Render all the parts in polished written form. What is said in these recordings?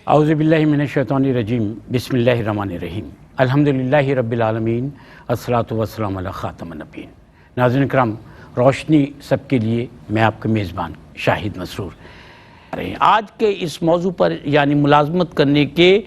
اعوذ باللہ من الشیطان الرجیم بسم اللہ الرحمن الرحیم الحمدللہ رب العالمین الصلاۃ والسلام علی خاتم النبیین۔ ناظرین کرام، روشنی سب کے لیے میں آپ کا میزبان شاہد مسرور۔ آج کے اس موضوع پر یعنی ملازمت کرنے کے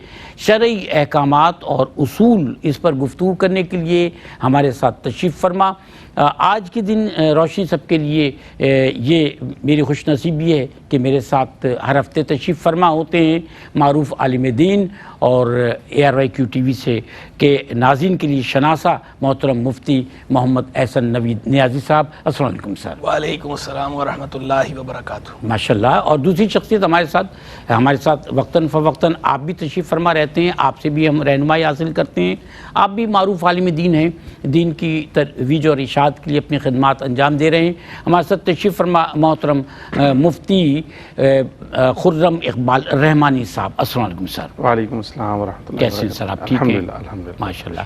شرعی احکامات اور اصول، اس پر گفتگو کرنے کے لیے ہمارے ساتھ تشریف فرما۔ آج کے دن روشنی سب کے لیے یہ میری خوش نصیبی ہے کہ میرے ساتھ ہر ہفتے تشریف فرما ہوتے ہیں معروف عالم دین اور ARYQ TV سے کہ ناظرین کے لیے شناسہ محترم مفتی محمد احسن نوید نیازی صاحب۔ السلام علیکم سر۔ وعلیکم السلام ورحمۃ اللہ وبرکاتہ۔ ماشاءاللہ۔ اور دوسری شخصیت ہمارے ساتھ وقتاً فوقتاً آپ بھی تشریف فرما رہتے ہیں، آپ سے بھی ہم رہنمائی حاصل کرتے ہیں۔ آپ بھی معروف عالم دین ہیں، دین کی ترویج اور اشاعت کے لیے اپنی خدمات انجام دے رہے ہیں۔ ہمارے ساتھ تشریف فرما محترم مفتی خرم اقبال رحمانی صاحب۔ السلام علیکم سر۔ وعلیکم السلام ورحمۃ اللہ۔ کیسے ہیں سر آپ؟ ٹھیک ہیں؟ الحمدللہ۔ ماشاءاللہ۔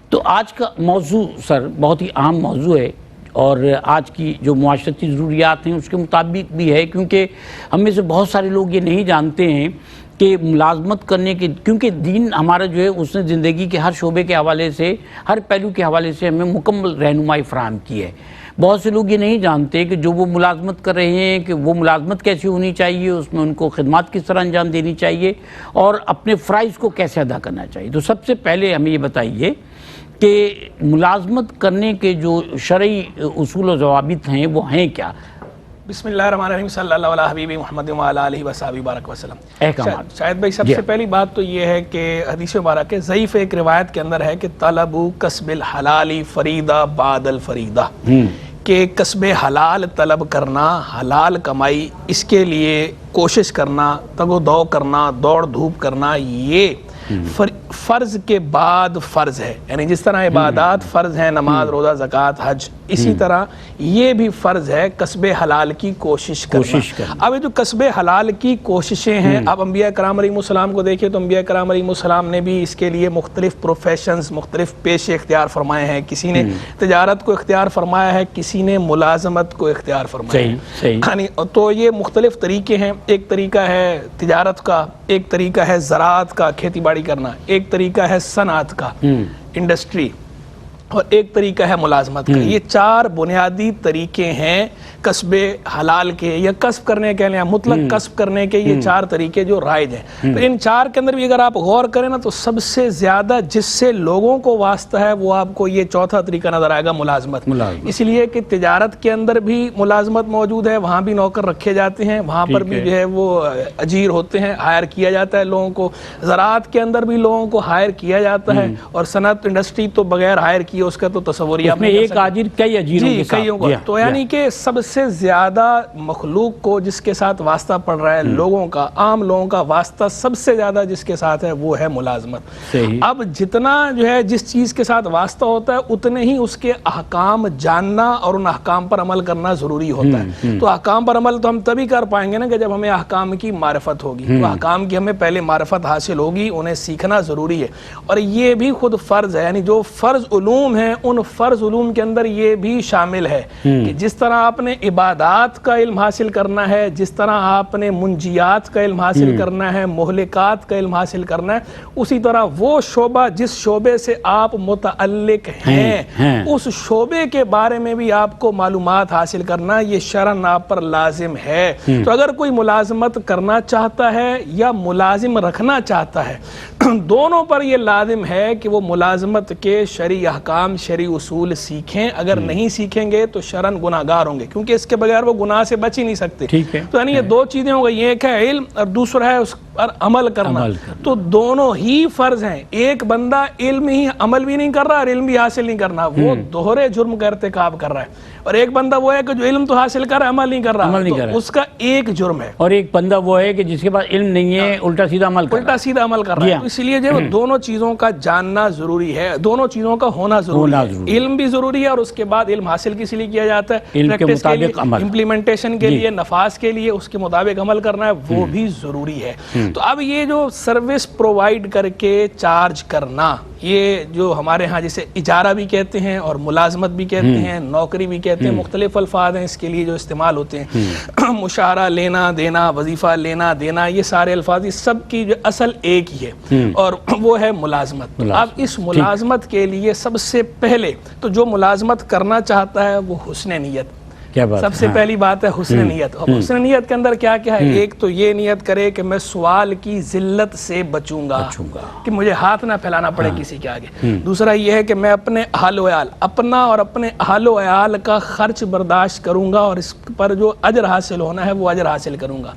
تو آج کا موضوع سر بہت ہی عام موضوع ہے اور آج کی جو معاشرتی ضروریات ہیں اس کے مطابق بھی ہے، کیونکہ ہم میں سے بہت سارے لوگ یہ نہیں جانتے ہیں کہ ملازمت کرنے کے، کیونکہ دین ہمارا جو ہے اس نے زندگی کے ہر شعبے کے حوالے سے، ہر پہلو کے حوالے سے ہمیں مکمل رہنمائی فراہم کی ہے۔ بہت سے لوگ یہ نہیں جانتے کہ جو وہ ملازمت کر رہے ہیں کہ وہ ملازمت کیسی ہونی چاہیے، اس میں ان کو خدمات کس طرح انجام دینی چاہیے اور اپنے فرائض کو کیسے ادا کرنا چاہیے۔ تو سب سے پہلے ہمیں یہ بتائیے کہ ملازمت کرنے کے جو شرعی اصول و ضوابط ہیں وہ ہیں کیا؟ بسم اللہ الرحمن الرحیم، صلی اللہ علیہ حبیب محمد وعلی آلہ وصحبہ بارک وسلم۔ احکامات شاید بھائی سب سے پہلی بات تو یہ ہے کہ حدیث مبارک ہے، ضعیف ایک روایت کے اندر ہے کہ طلب کسب الحلال فریدہ بعد الفریدہ، کہ کسب حلال طلب کرنا، حلال کمائی، اس کے لیے کوشش کرنا، تگ و دو کرنا، دوڑ دھوپ کرنا، یہ فرض کے بعد فرض ہے۔ یعنی جس طرح عبادات فرض ہیں، نماز، روزہ، زکوٰۃ، حج، اسی طرح یہ بھی فرض ہے کسب حلال کی کوشش کرنا۔ اب یہ جو کسب حلال کی کوششیں ہیں، اب انبیاء کرام علیہ السلام کو دیکھیں تو انبیاء کرام علیہ السلام نے بھی اس کے لیے مختلف پروفیشنز، مختلف پیشے اختیار فرمائے ہیں۔ کسی نے تجارت کو اختیار فرمایا ہے، کسی نے ملازمت کو اختیار فرمایا ہے۔ یعنی تو یہ مختلف طریقے ہیں۔ ایک طریقہ ہے تجارت کا، ایک طریقہ ہے زراعت کا، کھیتی باڑی کرنا، ایک طریقہ ہے صنعت کا، انڈسٹری، اور ایک طریقہ ہے ملازمت کا۔ یہ چار بنیادی طریقے ہیں کسب حلال کے، یا کسب کرنے کے لیے مطلق کسب کرنے کے، یہ چار طریقے جو رائج ہیں۔ تو ان چار کے اندر بھی اگر آپ غور کریں نا تو سب سے زیادہ جس سے لوگوں کو واسطہ ہے وہ آپ کو یہ چوتھا طریقہ نظر آئے گا، ملازمت۔ اس لیے کہ تجارت کے اندر بھی ملازمت موجود ہے، وہاں بھی نوکر رکھے جاتے ہیں، وہاں پر بھی جو ہے وہ اجیر ہوتے ہیں، ہائر کیا جاتا ہے لوگوں کو۔ زراعت کے اندر بھی لوگوں کو ہائر کیا جاتا ہے، اور صنعت انڈسٹری تو بغیر ہائر کیے اس کا تو تصور ہی آپ میں ایک آجر کئی اجیروں کے ساتھ۔ تو یعنی کہ سب سے زیادہ مخلوق کو جس کے ساتھ واسطہ پڑ رہا ہے، لوگوں کا، عام لوگوں کا واسطہ سب سے زیادہ جس کے ساتھ ہے وہ ہے ملازمت۔ اب جتنا جو ہے جس چیز کے ساتھ واسطہ ہوتا ہے اتنے ہی اس کے احکام جاننا اور ان احکام پر عمل کرنا ضروری ہوتا ہے۔ تو احکام پر عمل تو ہم تبھی کر پائیں گے نا کہ جب ہمیں احکام کی معرفت ہوگی۔ تو احکام کی ہمیں پہلے معرفت حاصل ہوگی، انہیں سیکھنا ضروری ہے، اور یہ بھی خود فرض ہے۔ یعنی جو فرض علوم ہیں ان فرض علوم کے اندر یہ بھی شامل ہے کہ جس طرح آپ نے عبادات کا علم حاصل کرنا ہے، جس طرح آپ نے منجیات کا علم حاصل کرنا ہے، مہلکات کا علم حاصل کرنا ہے، اسی طرح وہ شعبہ جس شعبے سے آپ متعلق ہیں اس شعبے کے بارے میں بھی آپ کو معلومات حاصل کرنا یہ شرعاً آپ پر لازم ہے۔ تو اگر کوئی ملازمت کرنا چاہتا ہے یا ملازم رکھنا چاہتا ہے، دونوں پر یہ لازم ہے کہ وہ ملازمت کے شرعی احکام، شرعی اصول سیکھیں۔ اگر نہیں سیکھیں گے تو شرعاً گناہگار ہوں گے، کیونکہ اس کے بغیر وہ گناہ سے بچ ہی نہیں سکتے۔ تو یعنی یہ دو چیزیں ہو گئی، ایک ہے علم اور دوسرا ہے اس پر عمل کرنا۔ تو دونوں ہی فرض ہیں۔ ایک بندہ علم ہی عمل بھی نہیں کر رہا اور علم بھی حاصل نہیں کرنا، وہ دوہرے جرم کا ارتکاب کر رہا ہے۔ اور ایک بندہ وہ ہے کہ جو علم تو حاصل کر رہا ہے، عمل نہیں کر رہا، تو اس کا ایک جرم ہے۔ اور ایک بندہ وہ ہے کہ جس کے پاس علم نہیں ہے، الٹا سیدھا عمل کر رہا ہے۔ اس لیے جو دونوں چیزوں کا جاننا ضروری ہے، دونوں چیزوں کا ہونا ضروری ہے۔ علم بھی ضروری ہے اور اس کے بعد علم حاصل کس لیے کیا جاتا ہے؟ پریکٹس کے لیے، امپلیمنٹیشن کے لیے، نفاذ کے لیے، اس کے مطابق عمل کرنا ہے، وہ بھی ضروری ہے۔ تو اب یہ جو سروس پرووائڈ کر کے چارج کرنا، یہ جو ہمارے ہاں جسے اجارہ بھی کہتے ہیں اور ملازمت بھی کہتے ہیں، نوکری بھی کہتے ہیں، مختلف الفاظ ہیں اس کے لیے جو استعمال ہوتے ہیں، مشاہرہ لینا دینا، وظیفہ لینا دینا، یہ سارے الفاظ یہ سب کی جو اصل ایک ہی ہے اور وہ ہے ملازمت۔ اب اس ملازمت کے لیے سب سے پہلے تو جو ملازمت کرنا چاہتا ہے وہ حسن نیت، سب سے پہلی بات ہے حسن نیت۔ اور حسن نیت کے اندر کیا کیا ہے؟ ایک تو یہ نیت کرے کہ میں سوال کی ذلت سے بچوں گا، کہ مجھے ہاتھ نہ پھیلانا پڑے کسی کے آگے۔ دوسرا یہ ہے کہ میں اپنے اہل و عیال، اپنا اور اپنے اہل و عیال کا خرچ برداشت کروں گا اور اس پر جو اجر حاصل ہونا ہے وہ اجر حاصل کروں گا۔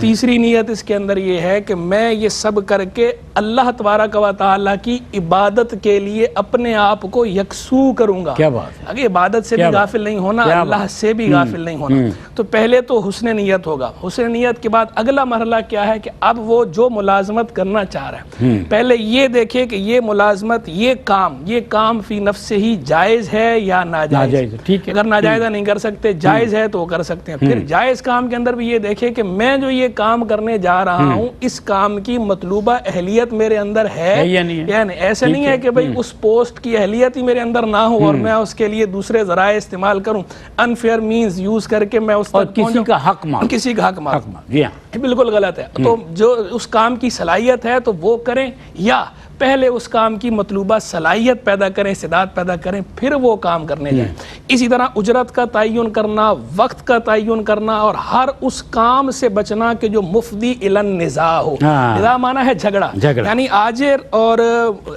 تیسری نیت اس کے اندر یہ ہے کہ میں یہ سب کر کے اللہ تبارک و تعالیٰ کی عبادت کے لیے اپنے آپ کو یکسو کروں گا۔ اگر عبادت سے بھی غافل نہیں ہونا، اللہ سے بھی غافل نہیں ہونا۔ تو پہلے تو حسن نیت ہوگا۔ حسن نیت کے بعد اگلا مرحلہ کیا ہے کہ اب وہ جو ملازمت کرنا چاہ رہا ہے پہلے یہ دیکھے کہ یہ ملازمت، یہ کام فی نفس ہی جائز ہے یا ناجائز۔ اگر ناجائزہ نہیں کر سکتے، جائز ہے تو وہ کر سکتے ہیں۔ پھر جائز کام کے اندر بھی یہ دیکھے کہ میں جو یہ کام کرنے جا رہا ہوں اس کام کی مطلوبہ اہلیت میرے اندر ہے یا نہیں۔ ایسے نہیں ہے کہ بھئی اس پوسٹ کی اہلیت ہی میرے اندر نہ ہو اور میں اس کے لیے دوسرے ذرائع استعمال کروں، انفیئر مینز یوز کر کے میں اس تک کسی کا حق مانگ، یہ بالکل غلط ہے۔ تو جو اس کام کی صلاحیت ہے تو وہ کریں، یا پہلے اس کام کی مطلوبہ صلاحیت پیدا کریں، استعداد پیدا کریں، پھر وہ کام کرنے جائیں۔ اسی طرح اجرت کا تعین کرنا، وقت کا تعین کرنا اور ہر اس کام سے بچنا کہ جو مفضی الی النزاع ہو۔ نزاع معنی ہے جھگڑا، یعنی آجر اور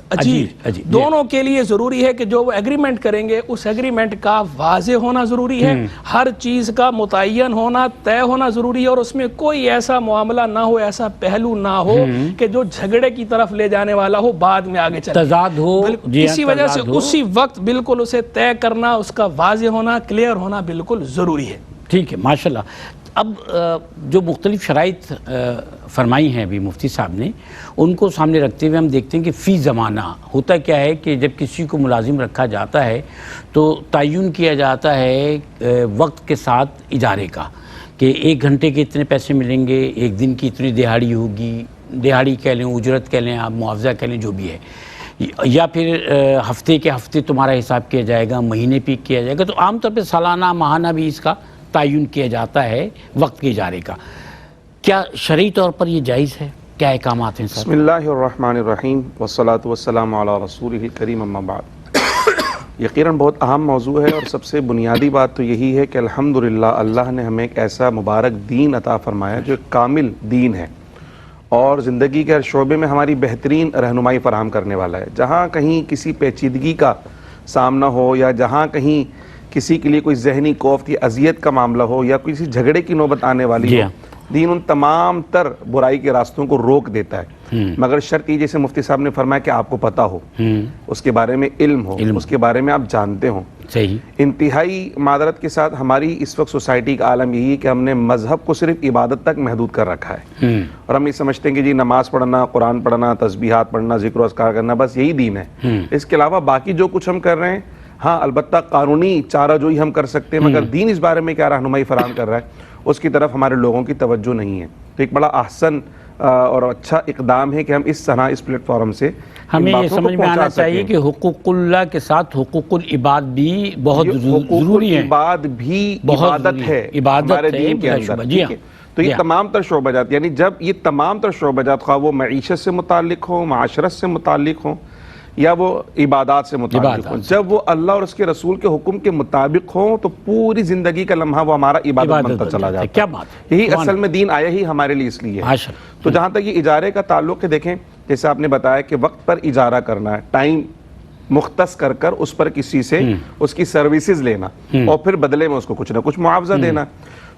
اجیر دونوں کے لیے ضروری ہے کہ جو وہ ایگریمنٹ کریں گے اس ایگریمنٹ کا واضح ہونا ضروری ہے، ہر چیز کا متعین ہونا، طے ہونا ضروری ہے، اور اس میں کوئی ایسا معاملہ نہ ہو، ایسا پہلو نہ ہو کہ جو جھگڑے کی طرف لے جانے والا ہو، بعد میں آگے چلے، تضاد ہو۔ اسی وجہ سے اسی وقت بالکل اسے طے کرنا، اس کا واضح ہونا، کلیئر ہونا بالکل ضروری ہے۔ ٹھیک ہے، ماشاءاللہ۔ اب جو مختلف شرائط فرمائی ہیں ابھی مفتی صاحب نے، ان کو سامنے رکھتے ہوئے ہم دیکھتے ہیں کہ فی زمانہ ہوتا کیا ہے کہ جب کسی کو ملازم رکھا جاتا ہے تو تعین کیا جاتا ہے وقت کے ساتھ اجارے کا، کہ 1 گھنٹے کے اتنے پیسے ملیں گے، 1 دن کی اتنی دہاڑی ہوگی، دہاڑی کہہ لیں، اجرت کہہ لیں، آپ معاوضہ کہہ لیں، جو بھی ہے، یا پھر ہفتے کے ہفتے تمہارا حساب کیا جائے گا، مہینے پہ کیا جائے گا۔ تو عام طور پہ سالانہ ماہانہ بھی اس کا تعین کیا جاتا ہے وقت کے اجارے کا۔ کیا شرعی طور پر یہ جائز ہے؟ کیا احکامات ہیں؟ بسم اللہ الرحمن الرحیم والصلاة والسلام علی رسولہ الکریم، اما بعد۔ یقیناً بہت اہم موضوع ہے اور سب سے بنیادی بات تو یہی ہے کہ الحمدللہ اللہ نے ہمیں ایک ایسا مبارک دین عطا فرمایا جو ایک کامل دین ہے اور زندگی کے ہر شعبے میں ہماری بہترین رہنمائی فراہم کرنے والا ہے۔ جہاں کہیں کسی پیچیدگی کا سامنا ہو یا جہاں کہیں کسی کے لیے کوئی ذہنی کوفت یا اذیت کا معاملہ ہو یا کسی جھگڑے کی نوبت آنے والی ہو، دین ان تمام تر برائی کے راستوں کو روک دیتا ہے، مگر شرط یہ جیسے مفتی صاحب نے فرمایا کہ آپ کو پتہ ہو، اس کے بارے میں علم ہو، اس کے بارے میں آپ جانتے ہوں۔ انتہائی معذرت کے ساتھ ہماری اس وقت سوسائٹی کا عالم یہی ہے کہ ہم نے مذہب کو صرف عبادت تک محدود کر رکھا ہے، اور ہم یہ سمجھتے ہیں کہ جی نماز پڑھنا، قرآن پڑھنا، تسبیحات پڑھنا، ذکر و اذکار کرنا، بس یہی دین ہے۔ اس کے علاوہ باقی جو کچھ ہم کر رہے ہیں، ہاں البتہ قانونی چارہ جوئی ہم کر سکتے ہیں، مگر دین اس بارے میں کیا رہنمائی فراہم کر رہا ہے اس کی طرف ہمارے لوگوں کی توجہ نہیں ہے۔ تو ایک بڑا احسن اور اچھا اقدام ہے کہ ہم اس طرح اس پلیٹ فارم سے ہمیں یہ سمجھ میں آنا چاہیے کہ حقوق اللہ کے ساتھ حقوق العباد بھی بہت ضروری ہیں۔ عباد بھی عبادت ہے ہمارے دین کے اندر، ٹھیک ہے؟ تو یہ تمام تر شعبہ، یعنی جب یہ تمام تر شعبہ خواہ وہ معیشت سے متعلق ہوں، معاشرت سے متعلق ہوں یا وہ عبادات سے متعلق ہوں، جب وہ اللہ اور اس کے رسول کے حکم کے مطابق ہوں تو پوری زندگی کا لمحہ وہ ہمارا عبادت بنتا چلا جاتا ہے۔ کیا بات ہے، یہی اصل میں دین آیا ہی ہمارے لیے اس لیے ہے۔ تو جہاں تک یہ اجارے کا تعلق ہے، دیکھیں جیسے آپ نے بتایا کہ وقت پر اجارہ کرنا ہے، ٹائم مختص کر کر اس پر کسی سے اس کی سروسز لینا اور پھر بدلے میں اس کو کچھ نہ کچھ معاوضہ دینا۔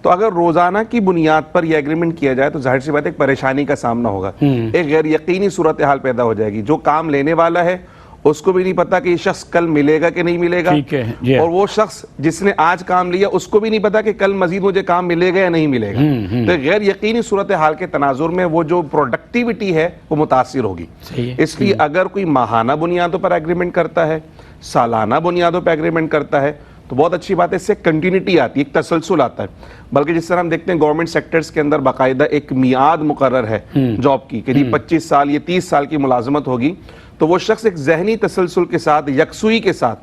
تو اگر روزانہ کی بنیاد پر یہ ایگریمنٹ کیا جائے تو ظاہر سی بات ایک پریشانی کا سامنا ہوگا، ایک غیر یقینی صورتحال پیدا ہو جائے گی۔ جو کام لینے والا ہے اس کو بھی نہیں پتا کہ یہ شخص کل ملے گا کہ نہیں ملے گا، اور وہ شخص جس نے آج کام لیا اس کو بھی نہیں پتا کہ کل مزید مجھے کام ملے گا یا نہیں ملے گا۔ تو غیر یقینی صورتحال کے تناظر میں وہ جو پروڈکٹیوٹی ہے وہ متاثر ہوگی۔ اس لیے اگر کوئی ماہانہ بنیادوں پر ایگریمنٹ کرتا ہے، سالانہ بنیادوں پر ایگریمنٹ کرتا ہے، تو بہت اچھی بات ہے، اس سے کنٹینیوٹی آتی ہے، ایک تسلسل آتا ہے. بلکہ جس طرح ہم دیکھتے ہیں گورنمنٹ سیکٹرز کے اندر باقاعدہ ایک میعاد مقرر ہے جاب کی کہ جی 25 سال یا 30 سال کی ملازمت ہوگی، تو وہ شخص ایک ذہنی تسلسل کے ساتھ، یکسوئی کے ساتھ،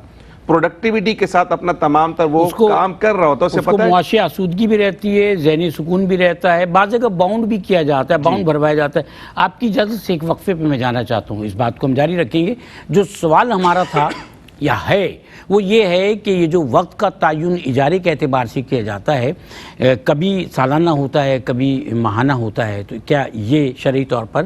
پروڈکٹیوٹی کے ساتھ اپنا تمام تر وہ کام کر رہا ہوتا ہے. اس کو معاشی آسودگی بھی رہتی ہے، ذہنی سکون بھی رہتا ہے، بعض جگہ باؤنڈ بھی کیا جاتا ہے، باؤنڈ بھروایا جاتا ہے. آپ کی اجازت سے ایک وقفے پہ میں جانا چاہتا ہوں، اس بات کو ہم جاری رکھیں گے. جو سوال ہمارا تھا یا ہے وہ یہ ہے کہ یہ جو وقت کا تعین اجارے کے اعتبار سے کیا جاتا ہے، کبھی سالانہ ہوتا ہے، کبھی ماہانہ ہوتا ہے، تو کیا یہ شرعی طور پر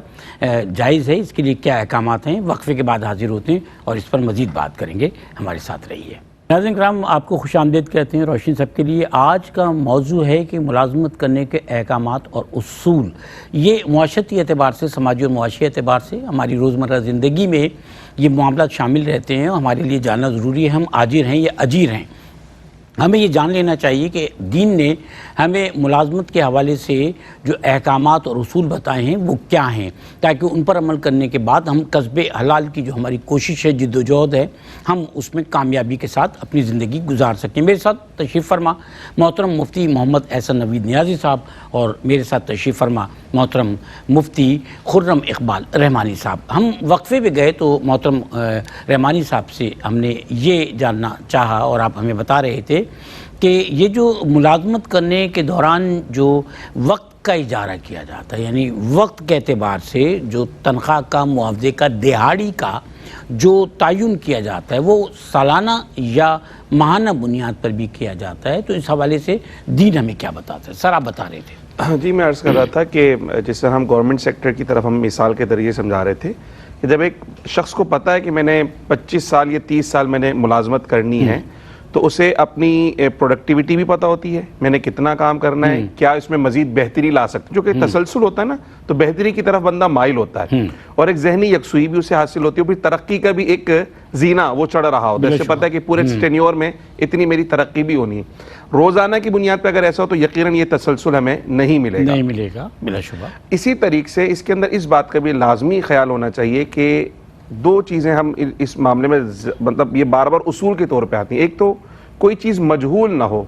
جائز ہے؟ اس کے لیے کیا احکامات ہیں؟ وقفے کے بعد حاضر ہوتے ہیں اور اس پر مزید بات کریں گے. ہمارے ساتھ رہیے. ناظرین کرام، آپ کو خوش آمدید کہتے ہیں روشنی سب کے لیے. آج کا موضوع ہے کہ ملازمت کرنے کے احکامات اور اصول. یہ معاشرتی اعتبار سے، سماجی اور معاشی اعتبار سے ہماری روزمرہ زندگی میں یہ معاملات شامل رہتے ہیں اور ہمارے لیے جاننا ضروری ہے. ہم آجر ہیں یا اجیر ہیں؟ ہمیں یہ جان لینا چاہیے کہ دین نے ہمیں ملازمت کے حوالے سے جو احکامات اور اصول بتائے ہیں وہ کیا ہیں، تاکہ ان پر عمل کرنے کے بعد ہم کسب حلال کی جو ہماری کوشش ہے، جد و جہد ہے، ہم اس میں کامیابی کے ساتھ اپنی زندگی گزار سکیں. میرے ساتھ تشریف فرما محترم مفتی محمد احسن نوید نیازی صاحب، اور میرے ساتھ تشریف فرما محترم مفتی خرم اقبال رحمانی صاحب. ہم وقفے پہ گئے تو محترم رحمانی صاحب سے ہم نے یہ جاننا چاہا، اور آپ ہمیں بتا رہے تھے کہ یہ جو ملازمت کرنے کے دوران جو وقت کا اجارہ کیا جاتا ہے، یعنی وقت کے اعتبار سے جو تنخواہ کا، معاوضے کا، دہاڑی کا جو تعین کیا جاتا ہے، وہ سالانہ یا ماہانہ بنیاد پر بھی کیا جاتا ہے. تو اس حوالے سے دین ہمیں کیا بتاتا ہے؟ سر آپ بتا رہے تھے. جی میں عرض کر رہا تھا کہ جس طرح ہم گورنمنٹ سیکٹر کی طرف ہم مثال کے ذریعے سمجھا رہے تھے کہ جب ایک شخص کو پتہ ہے کہ میں نے 25 سال یا 30 سال میں نے ملازمت کرنی ہے، تو اسے اپنی پروڈکٹیوٹی بھی پتہ ہوتی ہے، میں نے کتنا کام کرنا ہے، کیا اس میں مزید بہتری لا سکتے، جو کہ تسلسل ہوتا ہے نا، تو بہتری کی طرف بندہ مائل ہوتا ہے، اور ایک ذہنی یکسوئی بھی اسے حاصل ہوتی ہے، پھر ترقی کا بھی ایک زینہ وہ چڑھ رہا ہوتا ہے، اسے پتہ ہے کہ پورے ٹینیور میں اتنی میری ترقی بھی ہونی ہے. روزانہ کی بنیاد پہ اگر ایسا ہو تو یقیناً یہ تسلسل ہمیں نہیں ملے گا بلا شبہ. اسی طریقے سے اس کے اندر اس بات کا بھی لازمی خیال ہونا چاہیے کہ دو چیزیں ہم اس معاملے میں مطلب یہ بار بار اصول کے طور پہ آتی ہیں. ایک تو کوئی چیز مجہول نہ ہو،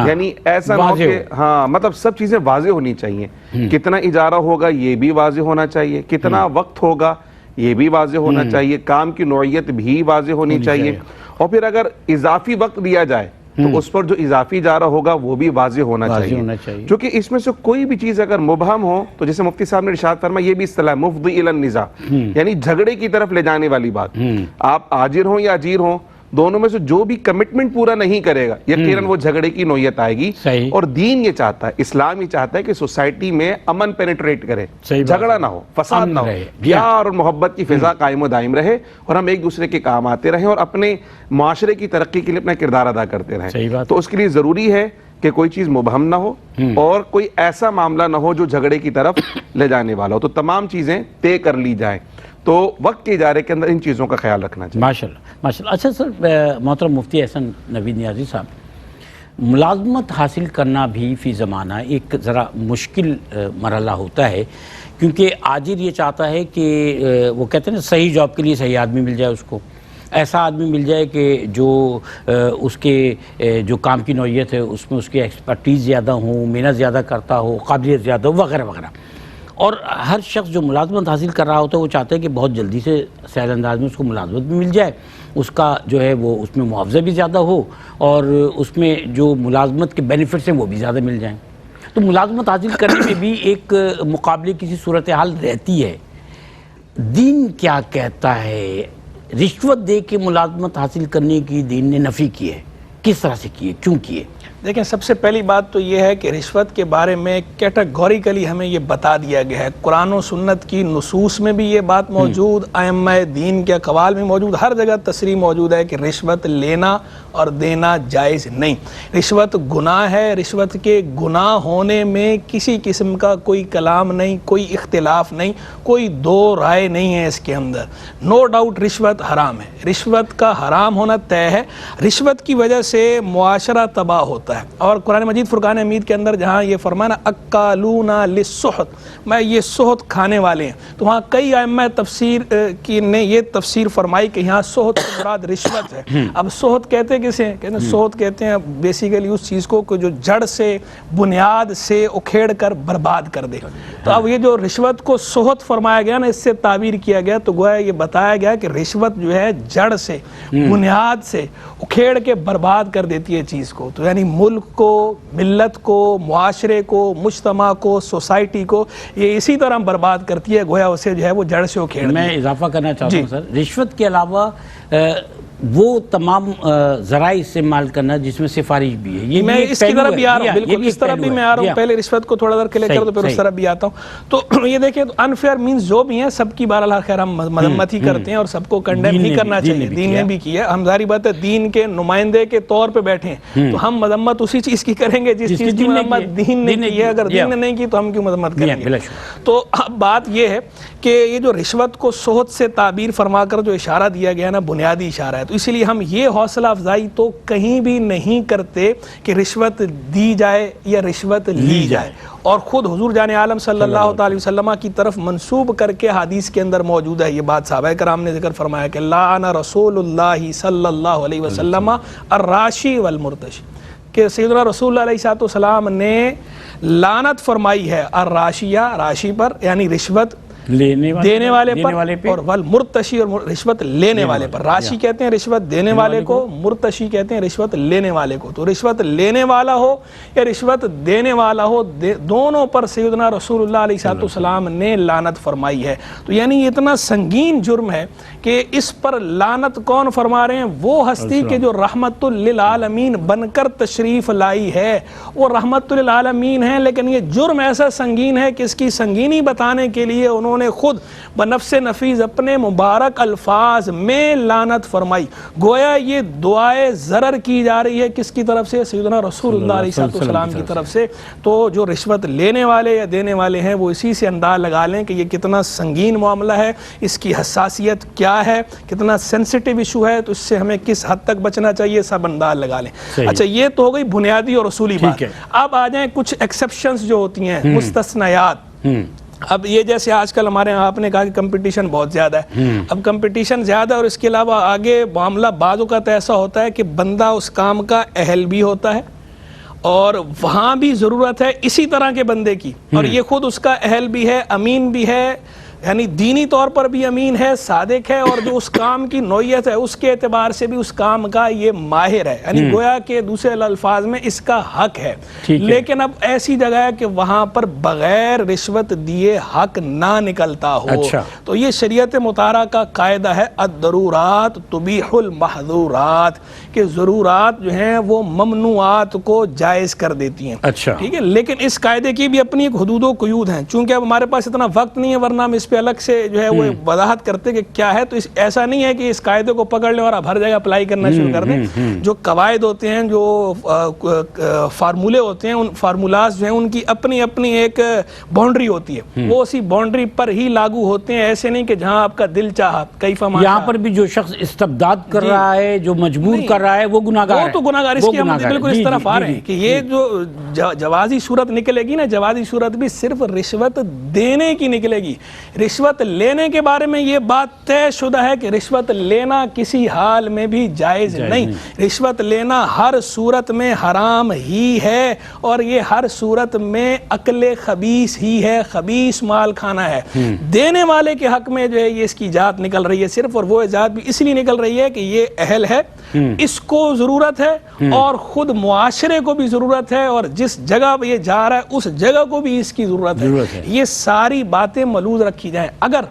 یعنی ایسا نہ ہو کہ مطلب سب چیزیں واضح ہونی چاہیے. کتنا اجارہ ہوگا یہ بھی واضح ہونا چاہیے، کتنا وقت ہوگا یہ بھی واضح ہونا چاہیے، کام کی نوعیت بھی واضح ہونی چاہیے، اور پھر اگر اضافی وقت دیا جائے تو اس پر جو اضافی اجارہ ہوگا وہ بھی واضح ہونا چاہیے. کیونکہ اس میں سے کوئی بھی چیز اگر مبہم ہو تو جیسے مفتی صاحب نے ارشاد فرمایا، یہ بھی اصطلاح مفضی الی النزاع، یعنی جھگڑے کی طرف لے جانے والی بات. آپ آجر ہوں یا اجیر ہوں، دونوں میں سے جو بھی کمٹمنٹ پورا نہیں کرے گا یقیناً وہ جھگڑے کی نوعیت آئے گی. اور دین یہ چاہتا ہے، اسلام یہ چاہتا ہے کہ سوسائٹی میں امن پینیٹریٹ کرے، جھگڑا نہ ہو، فساد نہ ہو، پیار اور محبت کی فضا قائم و دائم رہے، اور ہم ایک دوسرے کے کام آتے رہیں اور اپنے معاشرے کی ترقی کے لیے اپنا کردار ادا کرتے رہیں. تو اس کے لیے ضروری ہے کہ کوئی چیز مبہم نہ ہو اور کوئی ایسا معاملہ نہ ہو جو جھگڑے کی طرف لے جانے والا ہو. تو تمام چیزیں طے کر لی جائیں. تو وقت کے اجارے کے اندر ان چیزوں کا خیال رکھنا چاہیے. ماشاءاللہ. اچھا سر، محترم مفتی احسن نوید نیازی صاحب، ملازمت حاصل کرنا بھی فی زمانہ ایک ذرا مشکل مرحلہ ہوتا ہے، کیونکہ آجر یہ چاہتا ہے کہ وہ کہتے ہیں نا، صحیح جاب کے لیے صحیح آدمی مل جائے، اس کو ایسا آدمی مل جائے کہ جو اس کے جو کام کی نوعیت ہے اس میں اس کی ایکسپرٹیز زیادہ ہوں، محنت زیادہ کرتا ہو، قابلیت زیادہ ہو، وغیرہ وغیرہ. اور ہر شخص جو ملازمت حاصل کر رہا ہوتا ہے وہ چاہتا ہے کہ بہت جلدی سے سہل انداز میں اس کو ملازمت بھی مل جائے، اس کا جو ہے وہ اس میں معاوضہ بھی زیادہ ہو، اور اس میں جو ملازمت کے بینیفٹس ہیں وہ بھی زیادہ مل جائیں. تو ملازمت حاصل کرنے میں بھی ایک مقابلے کسی صورتحال رہتی ہے. دین کیا کہتا ہے؟ رشوت دے کے ملازمت حاصل کرنے کی دین نے نفی کی ہے، کس طرح سے کی ہے، کیوں کی ہے؟ دیکھیں، سب سے پہلی بات تو یہ ہے کہ رشوت کے بارے میں کیٹیگوریکلی ہمیں یہ بتا دیا گیا ہے. قرآن و سنت کی نصوص میں بھی یہ بات موجود، ائمہ دین کے اقوال میں موجود، ہر جگہ تصریح موجود ہے کہ رشوت لینا اور دینا جائز نہیں. رشوت گناہ ہے، رشوت کے گناہ ہونے میں کسی قسم کا کوئی کلام نہیں، کوئی اختلاف نہیں، کوئی دو رائے نہیں ہے اس کے اندر. نو ڈاؤٹ رشوت حرام ہے، رشوت کا حرام ہونا طے ہے. رشوت کی وجہ سے معاشرہ تباہ ہوتا ہے. اور قرآن مجید فرقان حمید کے اندر جہاں یہ فرمانا اکالون للسحت، میں یہ سحت کھانے والے ہیں، تو وہاں کئی ائمہ تفسیر کی نے یہ تفسیر فرمائی کہ یہاں سحت سے مراد رشوت ہے. اب سحت کہتے ہیں کہ کسے ہیں؟ کہتے ہیں سود کہتے ہیں بیسیکلی اس چیز کو جو جڑ سے بنیاد سے اکھیڑ کر برباد کر دے. تو اب یہ جو رشوت کو سہت فرمایا گیا نا، اس سے تعبیر کیا گیا تو گویا یہ بتایا گیا کہ رشوت جو ہے جڑ سے بنیاد سے اکھیڑ کے برباد کر دیتی ہے چیز کو. تو یعنی ملک کو، ملت کو، معاشرے کو، مجتمع کو، سوسائٹی کو یہ اسی طرح برباد کرتی ہے، گویا اسے جو ہے وہ جڑ سے اکھیڑ. میں اضافہ کرنا چاہتا ہوں سر، رشوت کے علاوہ وہ تمام ذرائع استعمال کرنا جس میں سفارش بھی ہے، یہ میں اس کی طرف بھی آ رہا ہوں، بالکل اس طرف بھی میں آ رہا ہوں. پہلے رشوت کو تھوڑا دیر کلیئر کر دو، پھر اس طرف بھی آتا ہوں. تو یہ دیکھیں انفیئر مینز جو بھی ہیں سب کی بہرحال خیر ہم مذمت ہی کرتے ہیں اور سب کو کنڈیم ہی کرنا چاہیے. دین نے بھی کیا ہے، ہم ظاہری بات ہے دین کے نمائندے کے طور پہ بیٹھے ہیں تو ہم مذمت اسی چیز کی کریں گے جس چیز کی مذمت دین نے کی ہے. اگر دین نے نہیں کی تو ہم کیوں مذمت کریں گے؟ تو اب بات یہ ہے کہ یہ جو رشوت کو سہت سے تعبیر فرما کر جو اشارہ دیا گیا نا، بنیادی اشارہ ہے. تو اسی لیے ہم یہ حوصلہ افزائی تو کہیں بھی نہیں کرتے کہ رشوت دی جائے یا رشوت لی جائے، اور خود حضور جان عالم صلی اللہ تعالی وسلم کی طرف منسوب کر کے حدیث کے اندر موجود ہے یہ بات. صحابہ کرام نے ذکر فرمایا کہ لعن رسول اللہ صلی اللہ علیہ وسلم الراشی والمرتشی، کہ سیدنا رسول اللہ علیہ السلام نے لعنت فرمائی ہے الراشیہ، راشی پر یعنی رشوت دینے والے پر، اور والمرتشی اور رشوت لینے والے پر. راشی کہتے ہیں رشوت دینے والے کو، مرتشی کہتے ہیں رشوت لینے والے کو. تو رشوت لینے والا ہو یا رشوت دینے والا ہو، دونوں پر سیدنا رسول اللہ علیہ السلام نے لعنت فرمائی ہے. تو یعنی یہ اتنا سنگین جرم ہے کہ اس پر لعنت کون فرما رہے ہیں؟ وہ ہستی کہ جو رحمت للعالمین بن کر تشریف لائی ہے، وہ رحمت للعالمین ہے. لیکن یہ جرم ایسا سنگین ہے کہ اس کی سنگینی بتانے کے لیے انہوں نے خود بنفس نفیس اپنے مبارک الفاظ میں لعنت فرمائی. گویا یہ دعائے ضرر کی جا رہی ہے کس کی طرف سے؟ سیدنا رسول اللہ علیہ السلام کی طرف سے. تو جو رشوت لینے والے یا دینے والے ہیں وہ اسی سے انداز لگا لیں کہ یہ کتنا سنگین معاملہ ہے، اس کی حساسیت کیا ہے، کتنا سینسٹیو ایشو ہے، تو اس سے ہمیں کس حد تک بچنا چاہیے، سب انداز لگا لیں. اچھا یہ تو ہو گئی بنیادی اور اصولی بات. اب آ جائیں کچھ ایکسیپشنز جو ہوتی ہیں، مستثنیات. اب یہ جیسے آج کل ہمارے یہاں آپ نے کہا کہ کمپٹیشن بہت زیادہ ہے. اب کمپٹیشن زیادہ اور اس کے علاوہ آگے معاملہ بعض اوقات ایسا ہوتا ہے کہ بندہ اس کام کا اہل بھی ہوتا ہے اور وہاں بھی ضرورت ہے اسی طرح کے بندے کی، اور یہ خود اس کا اہل بھی ہے، امین بھی ہے، یعنی دینی طور پر بھی امین ہے، صادق ہے، اور جو اس کام کی نوعیت ہے اس کے اعتبار سے بھی اس کام کا یہ ماہر ہے. یعنی گویا کہ دوسرے الفاظ میں اس کا حق ہے. لیکن اب ایسی جگہ ہے کہ وہاں پر بغیر رشوت دیے حق نہ نکلتا ہو. تو یہ شریعت مطہرہ کا قاعدہ ہے الضرورات تبیح المحظورات، کہ ضرورات جو ہیں وہ ممنوعات کو جائز کر دیتی ہیں. ٹھیک ہے، لیکن اس قاعدے کی بھی اپنی ایک حدود و قیود ہیں. چونکہ اب ہمارے پاس اتنا وقت نہیں ہے ورنہ ہم اس پہ الگ سے جو ہے وہ وضاحت کرتے کہ کیا ہے. تو ایسا نہیں ہے کہ اس قاعدے کو پکڑ لیں اور آپ ہر جگہ اپلائی کرنا شروع کر دیں. جو قواعد ہوتے ہیں، جو فارمولے ہوتے ہیں، ان فارمولاز جو ہیں ان کی اپنی اپنی ایک باؤنڈری ہوتی ہے، وہ اسی باؤنڈری پر ہی لاگو ہوتے ہیں. ایسے نہیں کہ جہاں آپ کا دل چاہا کیفا ما. یہاں پر بھی جو شخص استبداد کر رہا ہے، جو مجبور کر رہا ہے، وہ گناہگار ہے. وہ تو گناہگار. اس کی ہم بالکل اس طرف آ رہے ہیں کہ یہ جو جوازی صورت نکلے گی نا، جوازی صورت بھی صرف رشوت دینے کی نکلے گی. رشوت لینے کے بارے میں یہ بات طے شدہ ہے کہ رشوت لینا کسی حال میں بھی جائز نہیں. رشوت لینا ہر صورت میں حرام ہی ہے، اور یہ ہر صورت میں عقل خبیث ہی ہے، خبیث مال کھانا ہے. دینے والے کے حق میں جو ہے یہ اس کی ایجاد نکل رہی ہے صرف، اور وہ ایجاد بھی اس لیے نکل رہی ہے کہ یہ اہل ہے، اس کو ضرورت ہے، اور خود معاشرے کو بھی ضرورت ہے، اور جس جگہ یہ جا رہا ہے اس جگہ کو بھی اس کی ضرورت ہے. یہ ساری باتیں ملحوظ رکھی جائیں. اگر